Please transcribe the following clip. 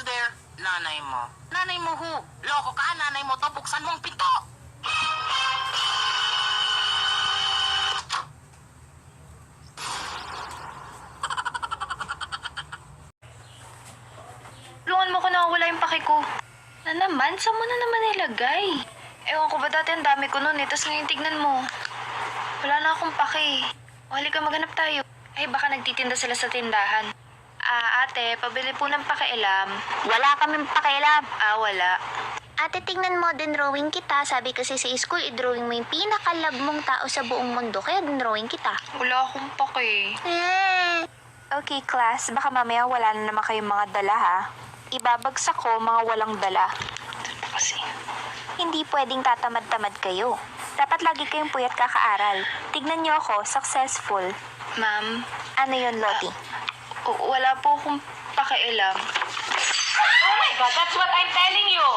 there? Nanay mo. Nanay mo who? Loko ka, nanay mo to. Buksan mo ang pinto. Tulungan mo ko na wala yung pake ko. Na naman? Saan mo na naman nilagay? Ewan ko ba dati ang dami ko nun eh. Tapos ngayon tignan mo. Wala na akong pake. O halika maghanap tayo. Ay baka nagtitinda sila sa tindahan. Ate, pabili po ng pakialam. Wala kaming pakialam. Wala. Ate, tingnan mo, din-drawing kita. Sabi kasi sa school, i-drawing mo yung pinaka-love mong tao sa buong mundo. Kaya din-drawing kita. Wala akong pake. Okay, class. Baka mamaya wala na naman kayong mga dala, ha? Ibabagsak ko mga walang dala. Kasi, Hindi pwedeng tatamad-tamad kayo. Dapat lagi kayong puyat kakaaral. Tignan niyo ako, successful. ma'am, Ano yun, Lottie? wala po akong pakialam. Oh my God, that's what I'm telling you.